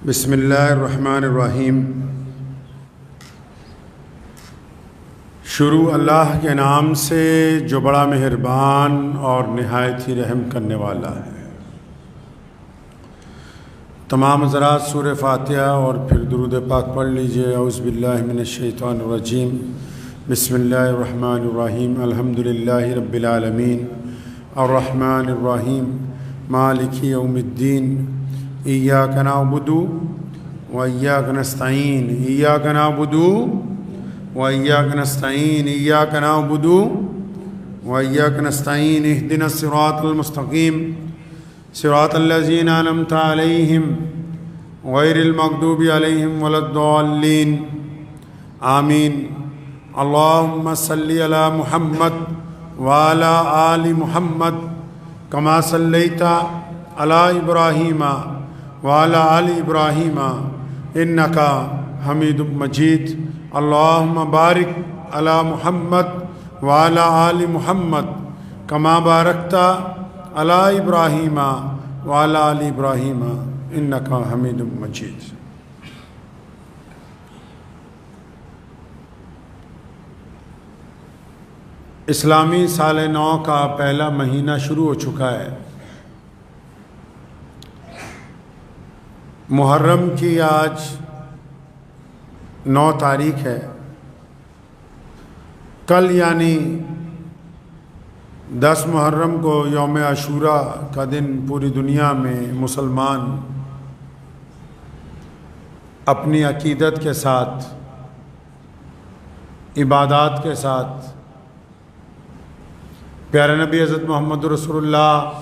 بسم اللہ الرحمن الرحیم۔ شروع اللہ کے نام سے جو بڑا مہربان اور نہایت ہی رحم کرنے والا ہے۔ تمام حضرات سورہ فاتحہ اور پھر درود پاک پڑھ لیجئے۔ اعوذ باللہ من الشیطان الرجیم، بسم اللہ الرحمن الرحیم۔ الحمدللہ رب العالمین الرحمن الرحیم مالک یوم الدین، ایاک نعبد و ایاک نستعین، ایاک نعبد و ایاک نستعین، ایاک نعبد و ایاک نستعین، اہدنا الصراط المستقیم صراط الذین انعمت علیہم غیر المغضوب علیہم ولا الضالین، آمین۔ اللہم صلی علی محمد وعلی آل محمد کما صلیت علی ابراہیم وعلی آل ابراہیم انکا حمید مجید۔ اللہم بارک علی محمد وعلی آل محمد کما بارکت علی ابراہیم وعلی آل ابراہیم انکا حمید مجید۔ اسلامی سال نو کا پہلا مہینہ شروع ہو چکا ہے۔ محرم کی آج 9 تاریخ ہے۔ کل یعنی 10 محرم کو یوم عاشوراء کا دن پوری دنیا میں مسلمان اپنی عقیدت کے ساتھ، عبادات کے ساتھ، پیارے نبی حضرت محمد رسول اللہ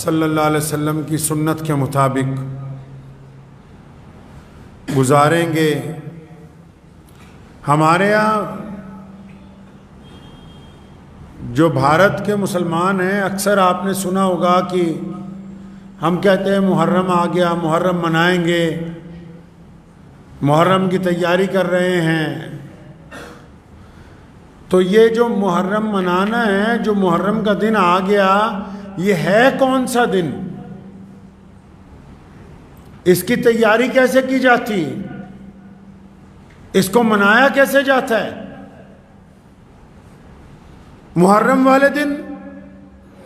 صلی اللہ علیہ وسلم کی سنت کے مطابق گزاریں گے۔ ہمارے یہاں جو بھارت کے مسلمان ہیں، اکثر آپ نے سنا ہوگا کہ ہم کہتے ہیں محرم آ گیا، محرم منائیں گے، محرم کی تیاری کر رہے ہیں۔ تو یہ جو محرم منانا ہے، جو محرم کا دن آ گیا، یہ ہے کون سا دن؟ اس کی تیاری کیسے کی جاتی؟ اس کو منایا کیسے جاتا ہے؟ محرم والے دن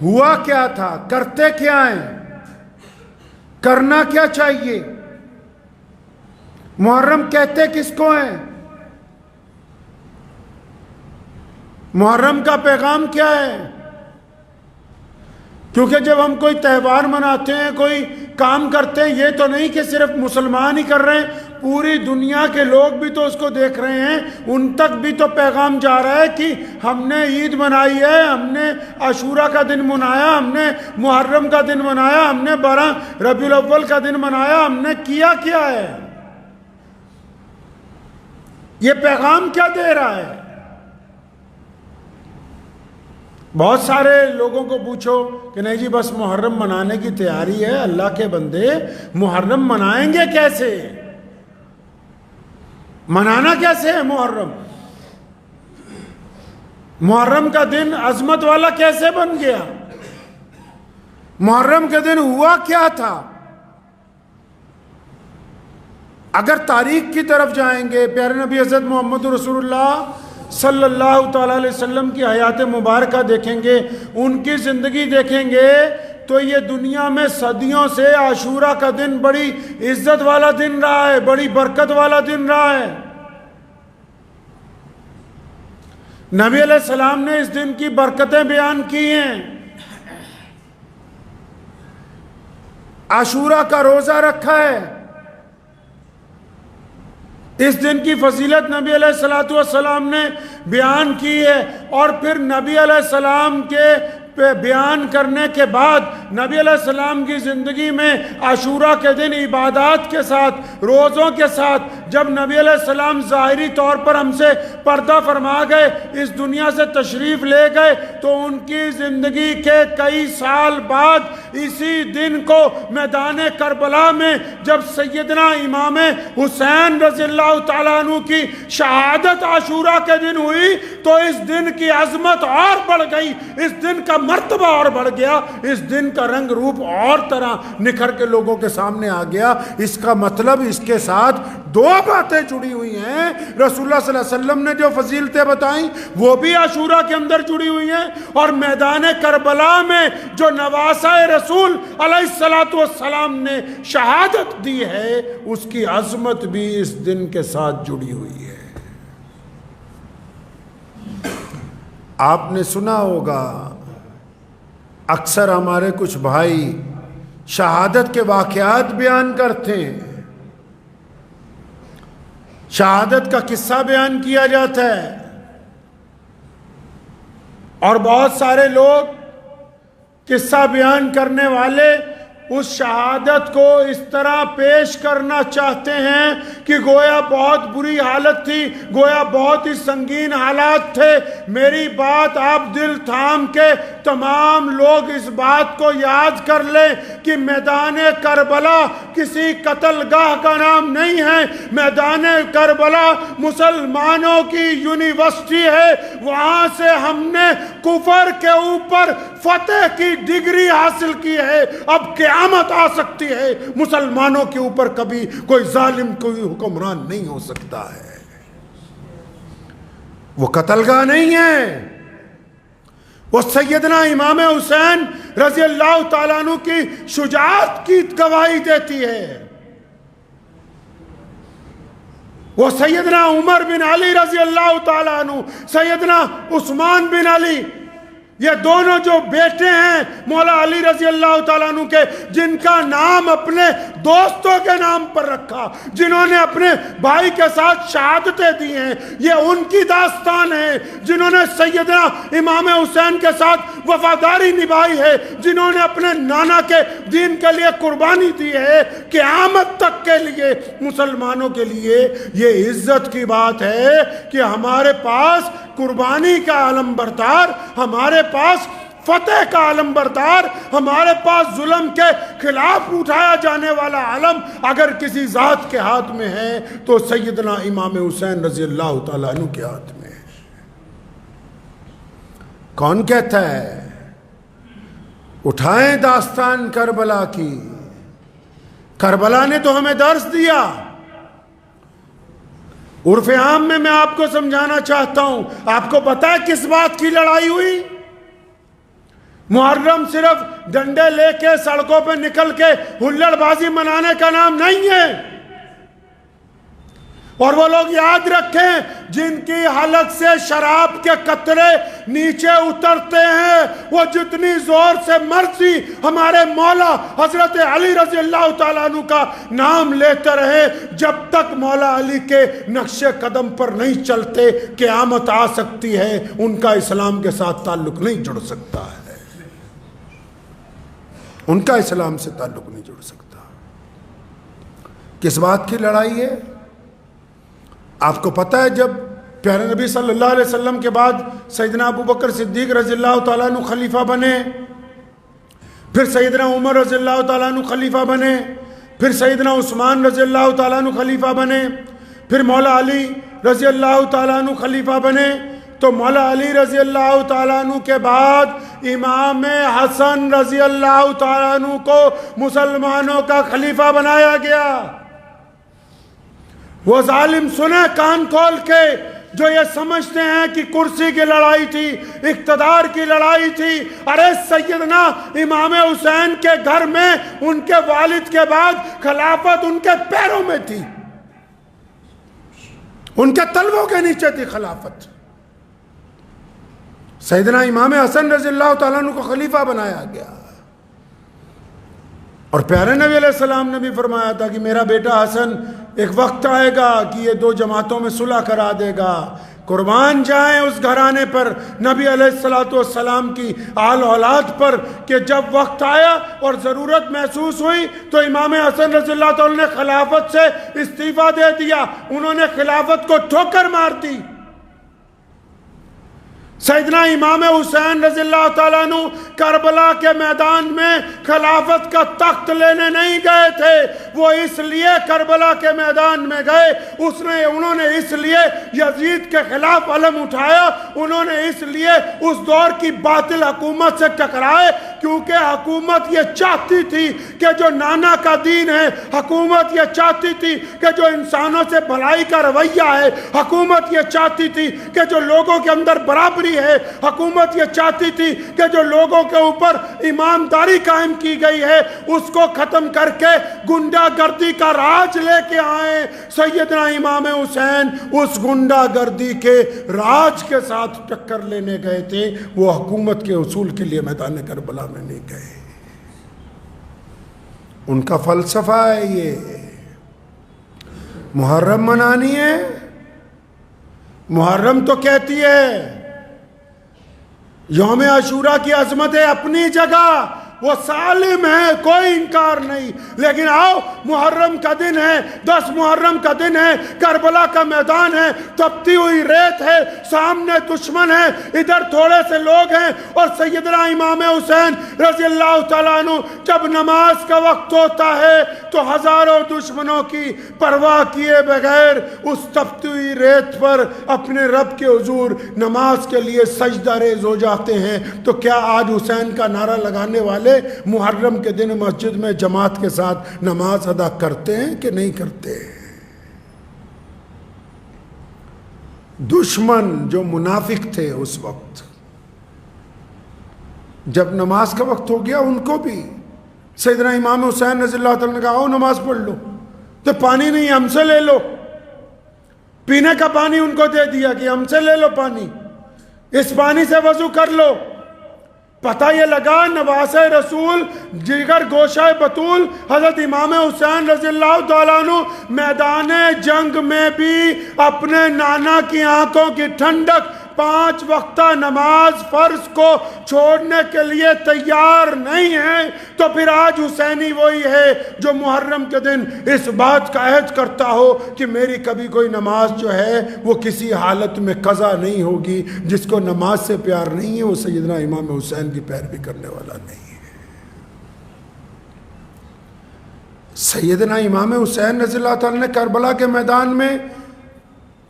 ہوا کیا تھا؟ کرتے کیا ہیں؟ کرنا کیا چاہیے؟ محرم کہتے کس کو ہیں؟ محرم کا پیغام کیا ہے؟ کیونکہ جب ہم کوئی تہوار مناتے ہیں، کوئی کام کرتے ہیں، یہ تو نہیں کہ صرف مسلمان ہی کر رہے ہیں، پوری دنیا کے لوگ بھی تو اس کو دیکھ رہے ہیں، ان تک بھی تو پیغام جا رہا ہے کہ ہم نے عید منائی ہے، ہم نے عاشوراء کا دن منایا، ہم نے محرم کا دن منایا، ہم نے 12 ربیع الاول کا دن منایا، ہم نے کیا ہے؟ یہ پیغام کیا دے رہا ہے؟ بہت سارے لوگوں کو پوچھو کہ نہیں جی بس محرم منانے کی تیاری ہے۔ اللہ کے بندے، محرم منائیں گے کیسے؟ منانا کیسے ہے محرم؟ محرم کا دن عظمت والا کیسے بن گیا؟ محرم کے دن ہوا کیا تھا؟ اگر تاریخ کی طرف جائیں گے، پیارے نبی حضرت محمد رسول اللہ صلی اللہ تعالیٰ علیہ وسلم کی حیات مبارکہ دیکھیں گے، ان کی زندگی دیکھیں گے، تو یہ دنیا میں صدیوں سے عاشوراء کا دن بڑی عزت والا دن رہا ہے، بڑی برکت والا دن رہا ہے۔ نبی علیہ السلام نے اس دن کی برکتیں بیان کی ہیں۔ عاشوراء کا روزہ رکھا ہے، اس دن کی فضیلت نبی علیہ السلام نے بیان کی ہے، اور پھر نبی علیہ السلام کے بیان کرنے کے بعد نبی علیہ السلام کی زندگی میں عاشوراء کے دن عبادات کے ساتھ، روزوں کے ساتھ، جب نبی علیہ السلام ظاہری طور پر ہم سے پردہ فرما گئے، اس دنیا سے تشریف لے گئے، تو ان کی زندگی کے کئی سال بعد اسی دن کو میدان کربلا میں جب سیدنا امام حسین رضی اللہ تعالیٰ عنہ کی شہادت عاشوراء کے دن ہوئی، تو اس دن کی عظمت اور بڑھ گئی، اس دن کا مرتبہ اور بڑھ گیا، اس دن کا رنگ روپ اور طرح نکھر کے لوگوں کے سامنے آ گیا۔ اس کا مطلب اس کے ساتھ دو باتیں جڑی ہوئی ہیں۔ رسول اللہ صلی اللہ علیہ وسلم نے جو فضیلتیں بتائیں وہ بھی عاشوراء کے اندر جڑی ہوئی ہیں، اور میدان کربلا میں جو نواسہ رسول علیہ السلام نے شہادت دی ہے، اس کی عظمت بھی اس دن کے ساتھ جڑی ہوئی ہے۔ آپ نے سنا ہوگا اکثر ہمارے کچھ بھائی شہادت کے واقعات بیان کرتے ہیں، شہادت کا قصہ بیان کیا جاتا ہے، اور بہت سارے لوگ قصہ بیان کرنے والے اس شہادت کو اس طرح پیش کرنا چاہتے ہیں کہ گویا بہت بری حالت تھی، گویا بہت ہی سنگین حالات تھے۔ میری بات آپ دل تھام کے تمام لوگ اس بات کو یاد کر لیں کہ میدان کربلا کسی قتل گاہ کا نام نہیں ہے، میدان کربلا مسلمانوں کی یونیورسٹی ہے، وہاں سے ہم نے کفر کے اوپر فتح کی ڈگری حاصل کی ہے۔ اب قیامت آ سکتی ہے، مسلمانوں کے اوپر کبھی کوئی ظالم کوئی حکمران نہیں ہو سکتا ہے۔ وہ قتل گاہ نہیں ہے، وہ سیدنا امام حسین رضی اللہ تعالیٰ عنہ کی شجاعت کی گواہی دیتی ہے۔ وہ سیدنا عمر بن علی رضی اللہ تعالیٰ عنہ، سیدنا عثمان بن علی، یہ دونوں جو بیٹے ہیں مولا علی رضی اللہ تعالیٰ عنہ کے، جن کا نام اپنے دوستوں کے نام پر رکھا، جنہوں نے اپنے بھائی کے ساتھ شہادتیں دی ہیں، یہ ان کی داستان ہے، جنہوں نے سیدنا امام حسین کے ساتھ وفاداری نبھائی ہے، جنہوں نے اپنے نانا کے دین کے لیے قربانی دی ہے۔ قیامت تک کے لیے مسلمانوں کے لیے یہ عزت کی بات ہے کہ ہمارے پاس قربانی کا علم بردار، ہمارے پاس فتح کا علم بردار، ہمارے پاس ظلم کے خلاف اٹھایا جانے والا علم اگر کسی ذات کے ہاتھ میں ہے تو سیدنا امام حسین رضی اللہ تعالیٰ عنہ کے ہاتھ میں ہے۔ کون کہتا ہے؟ اٹھائیں داستان کربلا کی، کربلا نے تو ہمیں درس دیا۔ عرف عام میں آپ کو سمجھانا چاہتا ہوں، آپ کو پتا ہے کس بات کی لڑائی ہوئی؟ محرم صرف ڈنڈے لے کے سڑکوں پہ نکل کے ہلڑ بازی منانے کا نام نہیں ہے۔ اور وہ لوگ یاد رکھیں جن کی حلق سے شراب کے قطرے نیچے اترتے ہیں، وہ جتنی زور سے مرضی ہمارے مولا حضرت علی رضی اللہ تعالیٰ عنہ کا نام لیتے رہے، جب تک مولا علی کے نقش قدم پر نہیں چلتے قیامت آ سکتی ہے، ان کا اسلام کے ساتھ تعلق نہیں جڑ سکتا ہے، ان کا اسلام سے تعلق نہیں جڑ سکتا۔ کس بات کی لڑائی ہے؟ آپ کو پتہ ہے جب پیارے نبی صلی اللہ علیہ وسلم کے بعد سیدنا ابو بکر صدیق رضی اللہ تعالیٰ عنہ خلیفہ بنے، پھر سیدنا عمر رضی اللہ تعالیٰ عنہ خلیفہ بنے، پھر سیدنا عثمان رضی اللہ تعالیٰ عنہ خلیفہ بنے، پھر مولا علی رضی اللہ تعالیٰ عنہ خلیفہ بنے، تو مولا علی رضی اللہ تعالیٰ عنہ کے بعد امام حسن رضی اللہ تعالیٰ عنہ کو مسلمانوں کا خلیفہ بنایا گیا۔ وہ ظالم سنیں کان کھول کے جو یہ سمجھتے ہیں کہ کرسی کی لڑائی تھی، اقتدار کی لڑائی تھی۔ ارے سیدنا امام حسین کے گھر میں ان کے والد کے بعد خلافت ان کے پیروں میں تھی، ان کے تلووں کے نیچے تھی خلافت۔ سیدنا امام حسن رضی اللہ تعالیٰ عنہ کو خلیفہ بنایا گیا، اور پیارے نبی علیہ السلام نے بھی فرمایا تھا کہ میرا بیٹا حسن ایک وقت آئے گا کہ یہ دو جماعتوں میں صلح کرا دے گا، قربان جائیں اس گھرانے پر، نبی علیہ الصلوۃ والسلام کی آل اولاد پر، کہ جب وقت آیا اور ضرورت محسوس ہوئی تو امام حسن رضی اللہ تعالیٰ نے خلافت سے استعفیٰ دے دیا، انہوں نے خلافت کو ٹھوکر مار دی۔ سیدنا امام حسین رضی اللہ تعالیٰ عنہ کربلا کے میدان میں خلافت کا تخت لینے نہیں گئے تھے، وہ اس لیے کربلا کے میدان میں گئے، انہوں نے اس لیے یزید کے خلاف علم اٹھایا، انہوں نے اس لیے اس دور کی باطل حکومت سے ٹکرائے، کیونکہ حکومت یہ چاہتی تھی کہ جو نانا کا دین ہے، حکومت یہ چاہتی تھی کہ جو انسانوں سے بھلائی کا رویہ ہے، حکومت یہ چاہتی تھی کہ جو لوگوں کے اندر برابری ہے، حکومت یہ چاہتی تھی کہ جو لوگوں کے اوپر ایمانداری قائم کی گئی ہے اس کو ختم کر کے گنڈا گردی کا راج لے کے آئے۔ سیدنا امام حسین اس گنڈا گردی کے راج کے ساتھ ٹکر لینے گئے تھے، وہ حکومت کے اصول کے لیے میدان کربلا میں نہیں گئے۔ ان کا فلسفہ ہے یہ، محرم منانی ہے، محرم تو کہتی ہے یوم عاشورہ کی عظمت ہے اپنی جگہ، وہ سالم ہے، کوئی انکار نہیں، لیکن آؤ محرم کا دن ہے، 10 محرم کا دن ہے، کربلا کا میدان ہے، تپتی ہوئی ریت ہے، سامنے دشمن ہے، ادھر تھوڑے سے لوگ ہیں، اور سیدنا امام حسین رضی اللہ تعالیٰ عنہ جب نماز کا وقت ہوتا ہے تو ہزاروں دشمنوں کی پرواہ کیے بغیر اس تپتی ہوئی ریت پر اپنے رب کے حضور نماز کے لیے سجدہ ریز ہو جاتے ہیں۔ تو کیا آج حسین کا نعرہ لگانے والے محرم کے دن مسجد میں جماعت کے ساتھ نماز ادا کرتے ہیں کہ نہیں کرتے؟ دشمن جو منافق تھے اس وقت، جب نماز کا وقت ہو گیا ان کو بھی سیدنا امام حسین رضی اللہ تعالیٰ نے کہا آؤ نماز پڑھ لو، تو پانی نہیں ہم سے لے لو، پینے کا پانی ان کو دے دیا کہ ہم سے لے لو پانی، اس پانی سے وضو کر لو۔ پتہ یہ لگا نواسہ رسول جگر گوشہ بطول حضرت امام حسین رضی اللہ تعالیٰ عنہ میدان جنگ میں بھی اپنے نانا کی آنکھوں کی ٹھنڈک 5 وقتہ نماز فرض کو چھوڑنے کے لیے تیار نہیں ہے، تو پھر آج حسینی وہی ہے جو محرم کے دن اس بات کا عہد کرتا ہو کہ میری کبھی کوئی نماز جو ہے وہ کسی حالت میں قضا نہیں ہوگی۔ جس کو نماز سے پیار نہیں ہے وہ سیدنا امام حسین کی پیروی کرنے والا نہیں ہے۔ سیدنا امام حسین رضی اللہ تعالیٰ نے کربلا کے میدان میں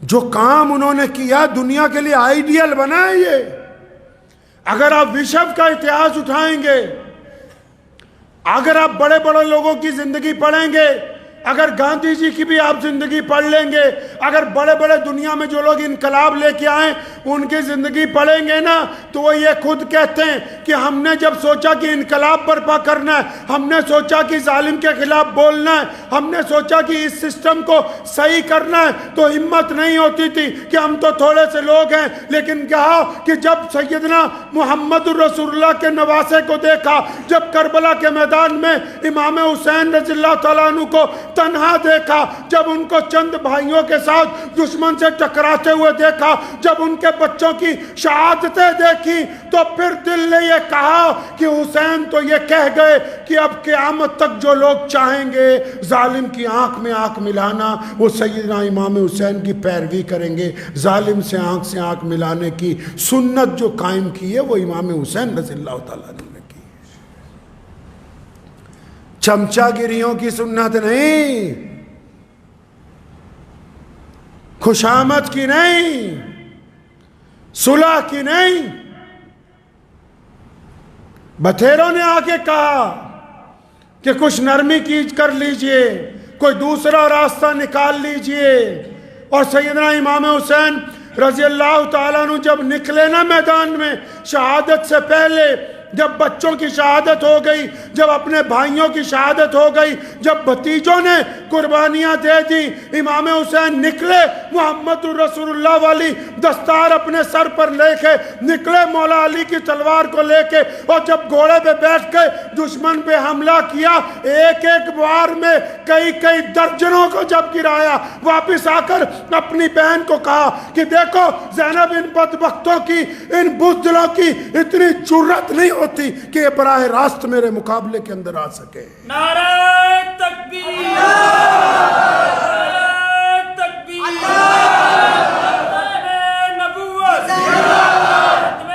جو کام انہوں نے کیا دنیا کے لیے آئیڈیل بنا ہے یہ۔ اگر آپ وشو کا اتہاس اٹھائیں گے، اگر آپ بڑے بڑے لوگوں کی زندگی پڑھیں گے، اگر گاندھی جی کی بھی آپ زندگی پڑھ لیں گے، اگر بڑے بڑے دنیا میں جو لوگ انقلاب لے کے آئیں ان کی زندگی پڑھیں گے نا، تو وہ یہ خود کہتے ہیں کہ ہم نے جب سوچا کہ انقلاب برپا کرنا ہے، ہم نے سوچا کہ ظالم کے خلاف بولنا ہے، ہم نے سوچا کہ اس سسٹم کو صحیح کرنا ہے، تو ہمت نہیں ہوتی تھی کہ ہم تو تھوڑے سے لوگ ہیں، لیکن کہا کہ جب سیدنا محمد رسول اللہ کے نواسے کو دیکھا، جب کربلا کے میدان میں امام حسین رضی اللہ تعالیٰ عنہ کو تنہا دیکھا، جب ان کو چند بھائیوں کے ساتھ دشمن سے ٹکراتے ہوئے دیکھا، جب ان کے بچوں کی شہادتیں دیکھی، تو پھر دل نے یہ کہا کہ حسین تو یہ کہہ گئے کہ اب قیامت تک جو لوگ چاہیں گے ظالم کی آنکھ میں آنکھ ملانا، وہ سیدنا امام حسین کی پیروی کریں گے۔ ظالم سے آنکھ ملانے کی سنت جو قائم کی ہے وہ امام حسین رضی اللہ تعالیٰ نے کی، چمچا گیریوں کی سنت نہیں، خوشامد کی نہیں، صلح کی نہیں۔ بتھیروں نے آ کے کہا کہ کچھ نرمی کیج کر لیجئے، کوئی دوسرا راستہ نکال لیجئے، اور سیدنا امام حسین رضی اللہ تعالیٰ عنہ جب نکلے نا میدان میں شہادت سے پہلے، جب بچوں کی شہادت ہو گئی، جب اپنے بھائیوں کی شہادت ہو گئی، جب بھتیجوں نے قربانیاں دے دی، امام حسین نکلے محمد رسول اللہ والی دستار اپنے سر پر لے کے، نکلے مولا علی کی تلوار کو لے کے، اور جب گھوڑے پہ بیٹھ کے دشمن پہ حملہ کیا، ایک ایک بار میں کئی کئی درجنوں کو جب گرایا، واپس آ کر اپنی بہن کو کہا کہ دیکھو زینب ان بدبختوں کی، ان بزدلوں کی اتنی جرت نہیں ہوتی کہ یہ براہ راست میرے مقابلے کے اندر آ سکے۔ نعرہ تکبیر، نعرہ تکبیر، ختم نبوت، ختم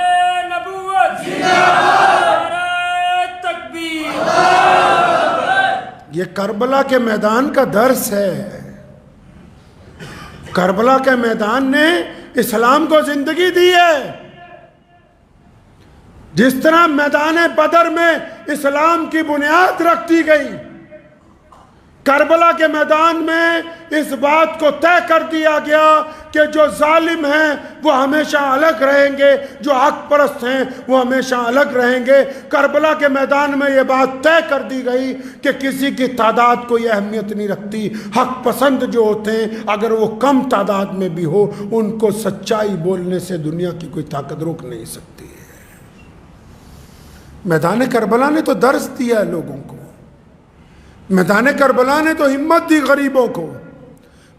نبوت، نعرہ تکبیر۔ یہ کربلا کے میدان کا درس ہے۔ کربلا کے میدان نے اسلام کو زندگی دی ہے۔ جس طرح میدان بدر میں اسلام کی بنیاد رکھ دی گئی، کربلا کے میدان میں اس بات کو طے کر دیا گیا کہ جو ظالم ہیں وہ ہمیشہ الگ رہیں گے، جو حق پرست ہیں وہ ہمیشہ الگ رہیں گے۔ کربلا کے میدان میں یہ بات طے کر دی گئی کہ کسی کی تعداد کوئی اہمیت نہیں رکھتی، حق پسند جو ہوتے ہیں اگر وہ کم تعداد میں بھی ہو، ان کو سچائی بولنے سے دنیا کی کوئی طاقت روک نہیں سکتی ہے۔ میدان کربلا نے تو درس دیا ہے لوگوں کو، میدان کربلا نے تو ہمت دی غریبوں کو،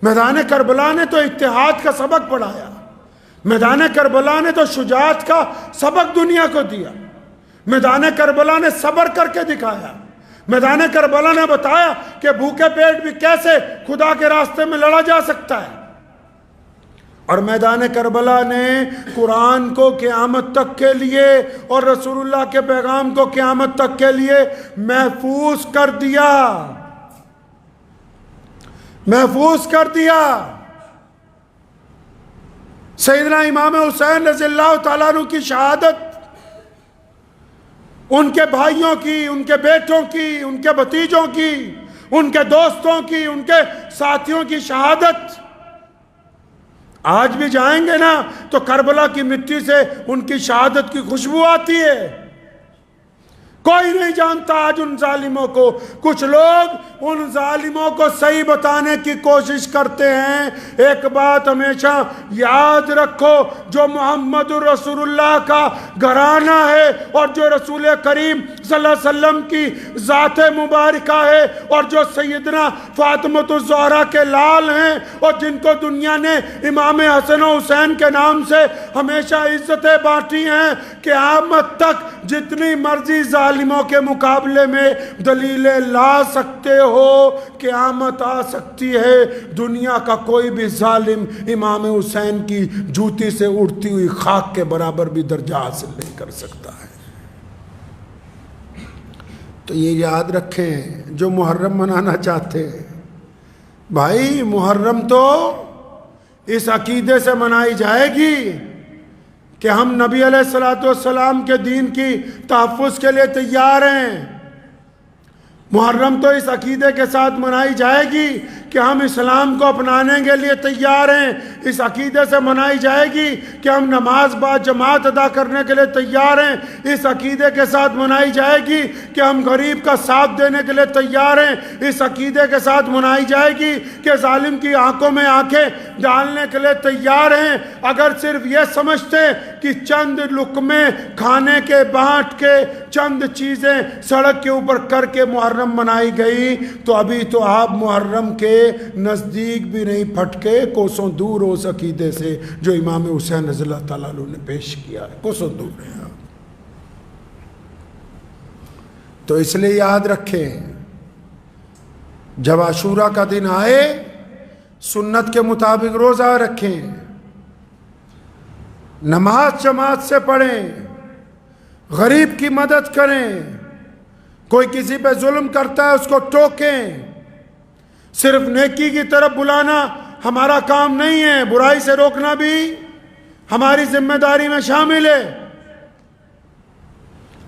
میدان کربلا نے تو اتحاد کا سبق پڑھایا، میدان کربلا نے تو شجاعت کا سبق دنیا کو دیا، میدان کربلا نے صبر کر کے دکھایا، میدان کربلا نے بتایا کہ بھوکے پیٹ بھی کیسے خدا کے راستے میں لڑا جا سکتا ہے۔ اور میدان کربلا نے قرآن کو قیامت تک کے لیے اور رسول اللہ کے پیغام کو قیامت تک کے لیے محفوظ کر دیا، محفوظ کر دیا۔ سیدنا امام حسین رضی اللہ تعالیٰ عنہ کی شہادت، ان کے بھائیوں کی، ان کے بیٹوں کی، ان کے بھتیجوں کی، ان کے دوستوں کی، ان کے ساتھیوں کی شہادت، آج بھی جائیں گے نا تو کربلا کی مٹی سے ان کی شہادت کی خوشبو آتی ہے۔ کوئی نہیں جانتا آج ان ظالموں کو۔ کچھ لوگ ان ظالموں کو صحیح بتانے کی کوشش کرتے ہیں۔ ایک بات ہمیشہ یاد رکھو، جو محمد رسول اللہ کا گھرانہ ہے اور جو رسول کریم صلی اللہ علیہ وسلم کی ذات مبارکہ ہے اور جو سیدنا فاطمۃ الزہرا کے لال ہیں اور جن کو دنیا نے امام حسن و حسین کے نام سے ہمیشہ عزتیں بانٹی ہیں، قیامت تک جتنی مرضی ظالموں کے مقابلے میں دلیلیں لا سکتے ہو، قیامت آ سکتی ہے، دنیا کا کوئی بھی ظالم امام حسین کی جوتی سے اڑتی ہوئی خاک کے برابر بھی درجہ حاصل نہیں کر سکتا ہے۔ تو یہ یاد رکھیں جو محرم منانا چاہتے ہیں، بھائی محرم تو اس عقیدے سے منائی جائے گی کہ ہم نبی علیہ السلام کے دین کی تحفظ کے لیے تیار ہیں۔ محرم تو اس عقیدے کے ساتھ منائی جائے گی کہ ہم اسلام کو اپنانے کے لیے تیار ہیں، اس عقیدے سے منائی جائے گی کہ ہم نماز با جماعت ادا کرنے کے لیے تیار ہیں، اس عقیدے کے ساتھ منائی جائے گی کہ ہم غریب کا ساتھ دینے کے لیے تیار ہیں، اس عقیدے کے ساتھ منائی جائے گی کہ ظالم کی آنکھوں میں آنکھیں ڈالنے کے لیے تیار ہیں۔ اگر صرف یہ سمجھتے کہ چند لقمے کھانے کے بانٹ کے، چند چیزیں سڑک کے اوپر کر کے محرم منائی گئی، تو ابھی تو آپ محرم کے نزدیک بھی نہیں پھٹکے، کوسوں دور ہو اس عقیدے سے جو امام حسین رضی اللہ تعالیٰ عنہ نے پیش کیا ہے، کوسوں دور ہیں آپ۔ تو اس لیے یاد رکھیں، جب عاشورہ کا دن آئے سنت کے مطابق روزہ رکھیں، نماز جماعت سے پڑھیں، غریب کی مدد کریں، کوئی کسی پہ ظلم کرتا ہے اس کو ٹوکیں۔ صرف نیکی کی طرف بلانا ہمارا کام نہیں ہے، برائی سے روکنا بھی ہماری ذمہ داری میں شامل ہے۔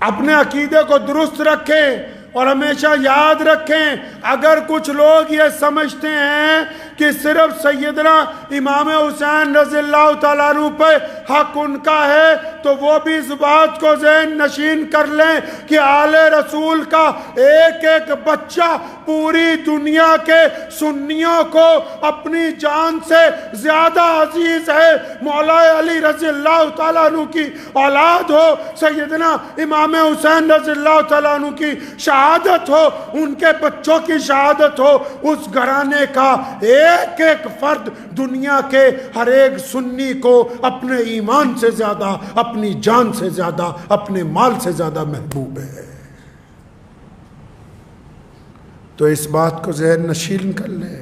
اپنے عقیدے کو درست رکھیں اور ہمیشہ یاد رکھیں، اگر کچھ لوگ یہ سمجھتے ہیں کہ صرف سیدنا امام حسین رضی اللہ تعالیٰ عنہ پہ حق ان کا ہے، تو وہ بھی اس بات کو ذہن نشین کر لیں کہ آل رسول کا ایک ایک بچہ پوری دنیا کے سنیوں کو اپنی جان سے زیادہ عزیز ہے۔ مولا علی رضی اللہ تعالیٰ عنہ کی اولاد ہو، سیدنا امام حسین رضی اللہ تعالیٰ عنہ کی شہادت ہو، ان کے بچوں کی شہادت ہو، اس گھرانے کا ایک ایک فرد دنیا کے ہر ایک سنی کو اپنے ایمان سے زیادہ، اپنی جان سے زیادہ، اپنے مال سے زیادہ محبوب ہے۔ تو اس بات کو ذہن نشین کر لے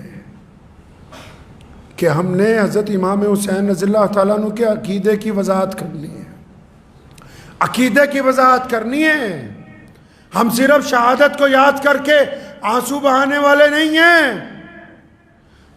کہ ہم نے حضرت امام حسین رضی اللہ تعالیٰ عنہ کے عقیدے کی وضاحت کرنی ہے، عقیدے کی وضاحت کرنی ہے۔ ہم صرف شہادت کو یاد کر کے آنسو بہانے والے نہیں ہیں۔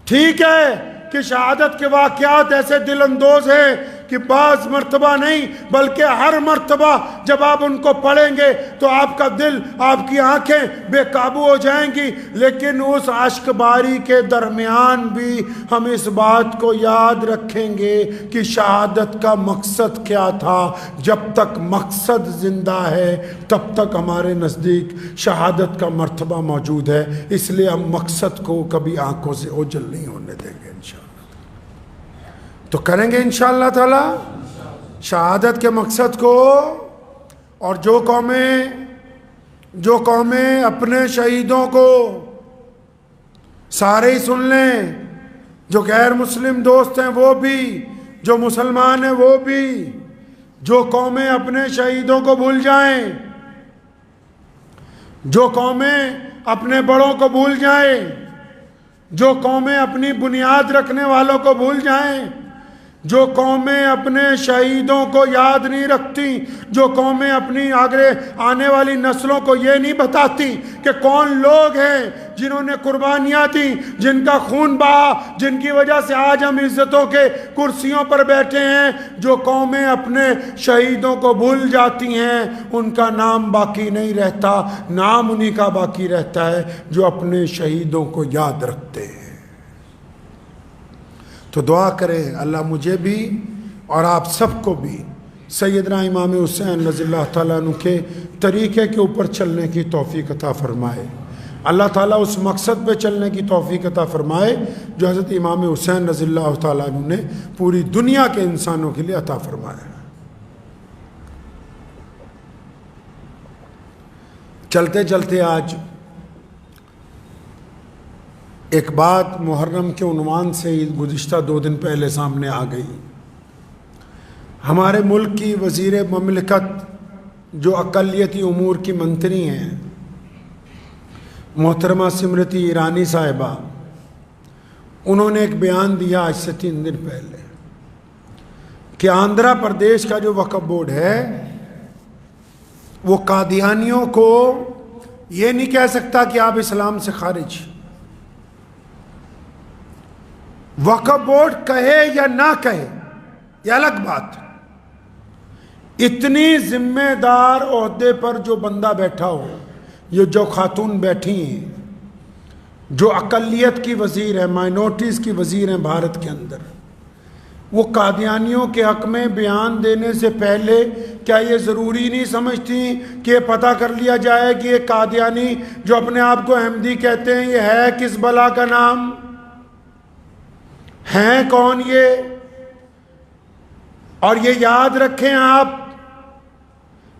ٹھیک ہے کہ شہادت کے واقعات ایسے دل اندوز ہیں کہ بعض مرتبہ نہیں بلکہ ہر مرتبہ جب آپ ان کو پڑھیں گے تو آپ کا دل، آپ کی آنکھیں بے قابو ہو جائیں گی، لیکن اس اشک باری کے درمیان بھی ہم اس بات کو یاد رکھیں گے کہ شہادت کا مقصد کیا تھا۔ جب تک مقصد زندہ ہے تب تک ہمارے نزدیک شہادت کا مرتبہ موجود ہے، اس لیے ہم مقصد کو کبھی آنکھوں سے اوجھل نہیں ہونے دیں گے انشاءاللہ۔ تو کریں گے انشاءاللہ تعالی شہادت کے مقصد کو، اور جو قومیں اپنے شہیدوں کو سارے ہی سن لیں، جو غیر مسلم دوست ہیں وہ بھی، جو مسلمان ہیں وہ بھی، جو قومیں اپنے شہیدوں کو بھول جائیں، جو قومیں اپنے بڑوں کو بھول جائیں، جو قومیں اپنی بنیاد رکھنے والوں کو بھول جائیں، جو قومیں اپنے شہیدوں کو یاد نہیں رکھتی، جو قومیں اپنی آگے آنے والی نسلوں کو یہ نہیں بتاتی کہ کون لوگ ہیں جنہوں نے قربانیاں دیں، جن کا خون بہا، جن کی وجہ سے آج ہم عزتوں کے کرسیوں پر بیٹھے ہیں، جو قومیں اپنے شہیدوں کو بھول جاتی ہیں ان کا نام باقی نہیں رہتا، نام انہی کا باقی رہتا ہے جو اپنے شہیدوں کو یاد رکھتے ہیں۔ تو دعا کریں اللہ مجھے بھی اور آپ سب کو بھی سیدنا امام حسین رضی اللہ تعالیٰ عنہ کے طریقے کے اوپر چلنے کی توفیق عطا فرمائے۔ اللہ تعالیٰ اس مقصد پہ چلنے کی توفیق عطا فرمائے جو حضرت امام حسین رضی اللہ تعالیٰ عنہ نے پوری دنیا کے انسانوں کے لیے عطا فرمایا۔ چلتے چلتے آج ایک بات محرم کے عنوان سے گزشتہ 2 دن پہلے سامنے آ گئی۔ ہمارے ملک کی وزیر مملکت جو اقلیتی امور کی منتری ہیں محترمہ اسمرتی ایرانی صاحبہ، انہوں نے ایک بیان دیا آج سے 3 دن پہلے کہ آندھرا پردیش کا جو وقف بورڈ ہے وہ قادیانیوں کو یہ نہیں کہہ سکتا کہ آپ اسلام سے خارج۔ وقف بورڈ کہے یا نہ کہے یہ الگ بات، اتنی ذمہ دار عہدے پر جو بندہ بیٹھا ہو، یہ جو خاتون بیٹھی ہیں جو اقلیت کی وزیر ہیں، مائنورٹیز کی وزیر ہیں بھارت کے اندر، وہ قادیانیوں کے حق میں بیان دینے سے پہلے کیا یہ ضروری نہیں سمجھتی کہ یہ پتہ کر لیا جائے کہ یہ قادیانی جو اپنے آپ کو احمدی کہتے ہیں یہ ہے کس بلا کا نام، ہیں کون یہ؟ اور یہ یاد رکھیں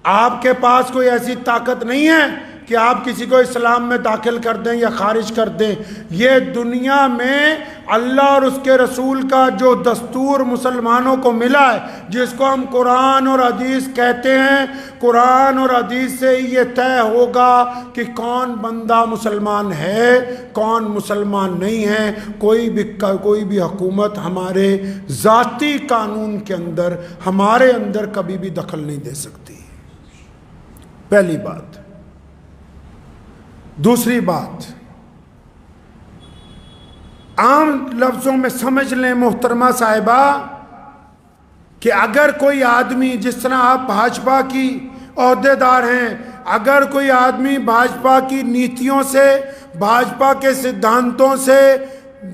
آپ کے پاس کوئی ایسی طاقت نہیں ہے کہ آپ کسی کو اسلام میں داخل کر دیں یا خارج کر دیں۔ یہ دنیا میں اللہ اور اس کے رسول کا جو دستور مسلمانوں کو ملا ہے، جس کو ہم قرآن اور حدیث کہتے ہیں، قرآن اور حدیث سے یہ طے ہوگا کہ کون بندہ مسلمان ہے، کون مسلمان نہیں ہے۔ کوئی بھی حکومت ہمارے ذاتی قانون کے اندر ہمارے اندر کبھی بھی دخل نہیں دے سکتی، پہلی بات۔ دوسری بات، عام لفظوں میں سمجھ لیں محترمہ صاحبہ کہ اگر کوئی آدمی، جس طرح آپ بھاجپا کی عہدے دار ہیں، اگر کوئی آدمی بھاجپا کی نیتیوں سے، بھاجپا کے سدھانتوں سے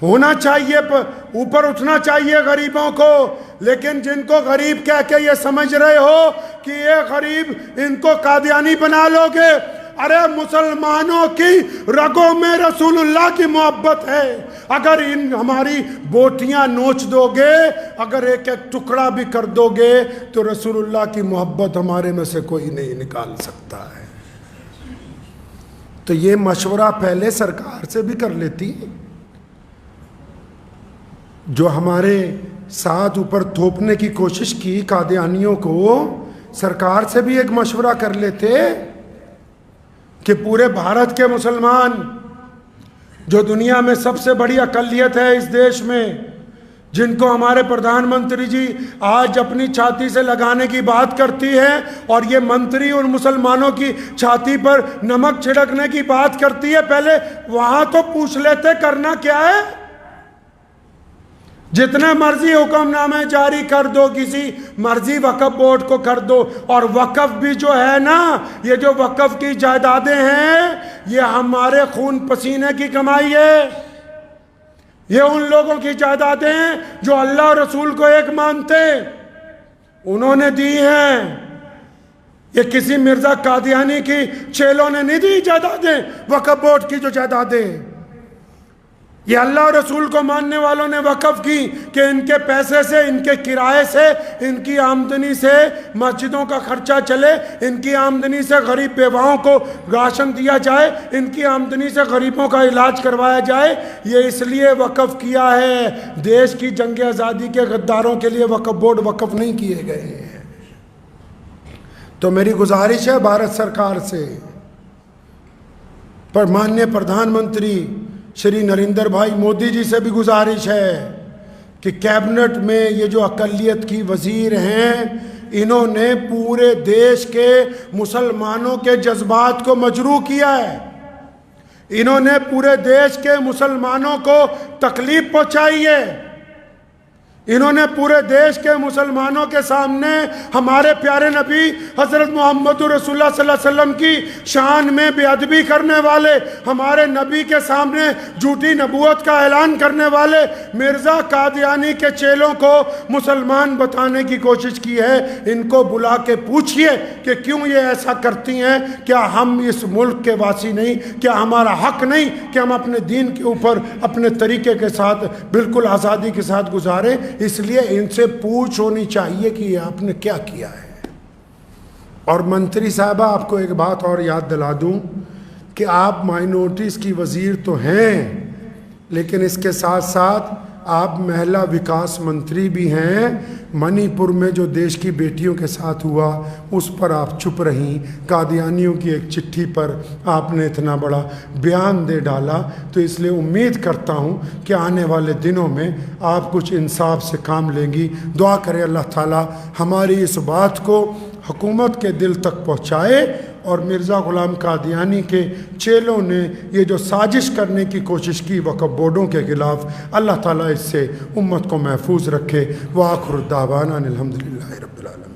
ہونا چاہیے، اوپر اٹھنا چاہیے غریبوں کو، لیکن جن کو غریب کہہ کے یہ سمجھ رہے ہو کہ یہ غریب ان کو قادیانی بنا لو گے، ارے مسلمانوں کی رگوں میں رسول اللہ کی محبت ہے، اگر ہماری بوٹیاں نوچ دو گے، اگر ایک ایک ٹکڑا بھی کر دو گے تو رسول اللہ کی محبت ہمارے میں سے کوئی نہیں نکال سکتا ہے۔ تو یہ مشورہ پہلے سرکار سے بھی کر لیتی، جو ہمارے ساتھ اوپر تھوپنے کی کوشش کی قادیانیوں کو، سرکار سے بھی ایک مشورہ کر لیتے کہ پورے بھارت کے مسلمان، جو دنیا میں سب سے بڑی اقلیت ہے اس دیش میں، جن کو ہمارے پردھان منتری جی آج اپنی چھاتی سے لگانے کی بات کرتی ہے، اور یہ منتری ان مسلمانوں کی چھاتی پر نمک چھڑکنے کی بات کرتی ہے، پہلے وہاں تو پوچھ لیتے کرنا کیا ہے؟ جتنے مرضی حکم نامے جاری کر دو، کسی مرضی وقف بورڈ کو کر دو، اور وقف بھی جو ہے نا، یہ جو وقف کی جائیدادیں ہیں، یہ ہمارے خون پسینے کی کمائی ہے، یہ ان لوگوں کی جائیدادیں ہیں جو اللہ اور رسول کو ایک مانتے، انہوں نے دی ہیں، یہ کسی مرزا قادیانی کی چیلوں نے نہیں دی جائیدادیں، وقف بورڈ کی جو جائیدادیں، یہ اللہ اور رسول کو ماننے والوں نے وقف کی کہ ان کے پیسے سے، ان کے کرائے سے، ان کی آمدنی سے مسجدوں کا خرچہ چلے، ان کی آمدنی سے غریب بیواؤں کو راشن دیا جائے، ان کی آمدنی سے غریبوں کا علاج کروایا جائے۔ یہ اس لیے وقف کیا ہے، دیش کی جنگ آزادی کے غداروں کے لیے وقف بورڈ وقف نہیں کیے گئے ہیں۔ تو میری گزارش ہے بھارت سرکار سے، پر ماننیہ پردھان منتری شری نریندر بھائی مودی جی سے بھی گزارش ہے کہ کیبنٹ میں یہ جو اقلیت کی وزیر ہیں، انہوں نے پورے دیش کے مسلمانوں کے جذبات کو مجروح کیا ہے، انہوں نے پورے دیش کے مسلمانوں کو تکلیف پہنچائی ہے، انہوں نے پورے دیش کے مسلمانوں کے سامنے ہمارے پیارے نبی حضرت محمد رسول اللہ صلی اللہ علیہ وسلم کی شان میں بے ادبی کرنے والے، ہمارے نبی کے سامنے جھوٹی نبوت کا اعلان کرنے والے مرزا قادیانی کے چیلوں کو مسلمان بتانے کی کوشش کی ہے۔ ان کو بلا کے پوچھئے کہ کیوں یہ ایسا کرتی ہیں، کیا ہم اس ملک کے واسی نہیں، کیا ہمارا حق نہیں کہ ہم اپنے دین کے اوپر اپنے طریقے کے ساتھ بالکل آزادی کے ساتھ گزاریں؟ اس لیے ان سے پوچھ ہونی چاہیے کہ یہ آپ نے کیا کیا ہے۔ اور منتری صاحبہ، آپ کو ایک بات اور یاد دلا دوں کہ آپ مائنورٹیز کی وزیر تو ہیں، لیکن اس کے ساتھ ساتھ آپ مہیلا وکاس منتری بھی ہیں۔ منی پور میں جو دیش کی بیٹیوں کے ساتھ ہوا اس پر آپ چپ رہیں، قادیانیوں کی ایک چٹھی پر آپ نے اتنا بڑا بیان دے ڈالا، تو اس لیے امید کرتا ہوں کہ آنے والے دنوں میں آپ کچھ انصاف سے کام لیں گی۔ دعا کرے اللہ تعالیٰ ہماری اس بات کو حکومت کے دل تک پہنچائے، اور مرزا غلام قادیانی کے چیلوں نے یہ جو سازش کرنے کی کوشش کی وقف بورڈوں کے خلاف، اللہ تعالیٰ اس سے امت کو محفوظ رکھے۔ وآخر الدعوانا الحمدللہ رب العالمین۔